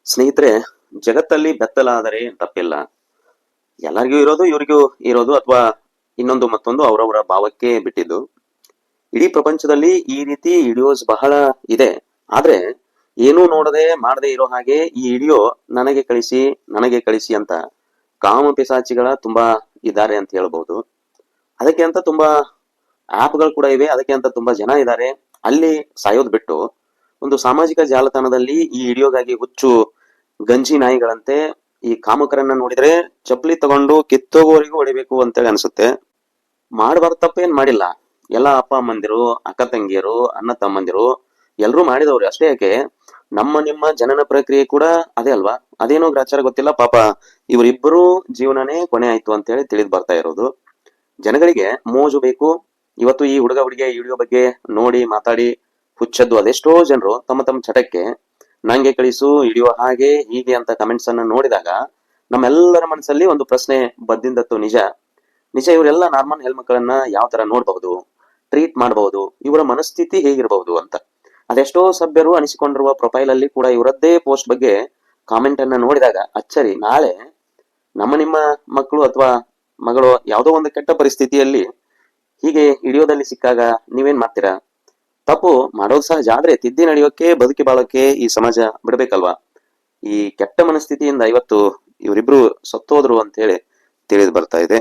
ಸ್ನೇಹಿತರೆ, ಜಗತ್ತಲ್ಲಿ ಬೆತ್ತಲಾದರೆ ತಪ್ಪಿಲ್ಲ. ಎಲ್ಲರಿಗೂ ಇರೋದು ಇವ್ರಿಗೂ ಇರೋದು ಅಥವಾ ಇನ್ನೊಂದು ಮತ್ತೊಂದು ಅವರವರ ಭಾವಕ್ಕೆ ಬಿಟ್ಟಿದ್ದು. ಇಡೀ ಪ್ರಪಂಚದಲ್ಲಿ ಈ ರೀತಿ ವಿಡಿಯೋಸ್ ಬಹಳ ಇದೆ. ಆದ್ರೆ ಏನೂ ನೋಡದೆ ಮಾಡದೆ ಇರೋ ಹಾಗೆ ಈ ವಿಡಿಯೋ ನನಗೆ ಕಳಿಸಿ ಅಂತ ಕಾಮ ಪಿಸಾಚಿಗಳ ತುಂಬಾ ಇದ್ದಾರೆ ಅಂತ ಹೇಳ್ಬಹುದು. ಅದಕ್ಕೆ ಅಂತ ತುಂಬಾ ಆಪ್ಗಳು ಕೂಡ ಇವೆ. ಅದಕ್ಕೆ ಅಂತ ತುಂಬಾ ಜನ ಇದ್ದಾರೆ. ಅಲ್ಲಿ ಸಾಯೋದ್ ಬಿಟ್ಟು ಒಂದು ಸಾಮಾಜಿಕ ಜಾಲತಾಣದಲ್ಲಿ ಈ ವಿಡಿಯೋಗಾಗಿ ಹುಚ್ಚು ಗಂಜಿ ನಾಯಿಗಳಂತೆ ಈ ಕಾಮಕರನ್ನ ನೋಡಿದ್ರೆ ಚಪ್ಪಲಿ ತಗೊಂಡು ಕಿತ್ತೋಗೋವರೆಗೂ ಹೊಡಿಬೇಕು ಅಂತೇಳಿ ಅನ್ಸುತ್ತೆ. ಮಾಡಬಾರ್ದು ತಪ್ಪೇನ್ ಮಾಡಿಲ್ಲ. ಎಲ್ಲ ಅಪ್ಪ ಅಮ್ಮಂದಿರು, ಅಕ್ಕ ತಂಗಿಯರು, ಅಣ್ಣ ತಮ್ಮಂದಿರು ಎಲ್ರೂ ಮಾಡಿದವ್ರು. ಅಷ್ಟೇ ಯಾಕೆ ನಮ್ಮ ನಿಮ್ಮ ಜನನ ಪ್ರಕ್ರಿಯೆ ಕೂಡ ಅದೇ ಅಲ್ವಾ? ಅದೇನೋ ಗ್ರಾಚಾರ ಗೊತ್ತಿಲ್ಲ. ಪಾಪ ಇವರಿಬ್ಬರು ಜೀವನನೇ ಕೊನೆ ಆಯ್ತು ಅಂತ ಹೇಳಿ ತಿಳಿದು ಬರ್ತಾ ಇರೋದು. ಜನಗಳಿಗೆ ಮೋಜು ಬೇಕು. ಇವತ್ತು ಈ ಹುಡುಗ ಹುಡುಗಿಯ ವಿಡಿಯೋ ಬಗ್ಗೆ ನೋಡಿ ಮಾತಾಡಿ ಹುಚ್ಚದ್ದು ಅದೆಷ್ಟೋ ಜನರು ತಮ್ಮ ತಮ್ಮ ಚಟಕ್ಕೆ ನಂಗೆ ಕಳಿಸು ವಿಡಿಯೋ ಹಾಗೆ ಹೀಗೆ ಅಂತ ಕಮೆಂಟ್ಸ್ ಅನ್ನ ನೋಡಿದಾಗ ನಮ್ಮೆಲ್ಲರ ಮನಸ್ಸಲ್ಲಿ ಒಂದು ಪ್ರಶ್ನೆ ಬದ್ದಿಂದತ್ತು ನಿಜ. ಇವರೆಲ್ಲ ನಾರ್ಮಲ್ ಹೆಣ್ಮಕ್ಳನ್ನ ಯಾವ ತರ ನೋಡಬಹುದು, ಟ್ರೀಟ್ ಮಾಡಬಹುದು, ಇವರ ಮನಸ್ಥಿತಿ ಹೇಗಿರಬಹುದು ಅಂತ. ಅದೆಷ್ಟೋ ಸಭ್ಯರು ಅನಿಸಿಕೊಂಡಿರುವ ಪ್ರೊಫೈಲ್ ಅಲ್ಲಿ ಕೂಡ ಇವರದ್ದೇ ಪೋಸ್ಟ್ ಬಗ್ಗೆ ಕಾಮೆಂಟ್ ಅನ್ನ ನೋಡಿದಾಗ ಅಚ್ಚರಿ. ನಾಳೆ ನಮ್ಮ ನಿಮ್ಮ ಮಕ್ಕಳು ಅಥವಾ ಮಗಳು ಯಾವುದೋ ಒಂದು ಕೆಟ್ಟ ಪರಿಸ್ಥಿತಿಯಲ್ಲಿ ಹೀಗೆ ವಿಡಿಯೋದಲ್ಲಿ ಸಿಕ್ಕಾಗ ನೀವೇನ್ ಮಾಡ್ತೀರಾ? ತಪ್ಪು ಮಾಡೋದು ಸಹಜ. ಆದ್ರೆ ತಿದ್ದಿ ನಡೆಯೋಕೆ, ಬದುಕಿ ಬಾಳೋಕೆ ಈ ಸಮಾಜ ಬಿಡ್ಬೇಕಲ್ವಾ? ಈ ಕೆಟ್ಟ ಮನಸ್ಥಿತಿಯಿಂದ ಇವತ್ತು ಇವರಿಬ್ರು ಸತ್ತೋದ್ರು ಅಂತ ಹೇಳಿ ತಿಳಿದು ಬರ್ತಾ ಇದೆ.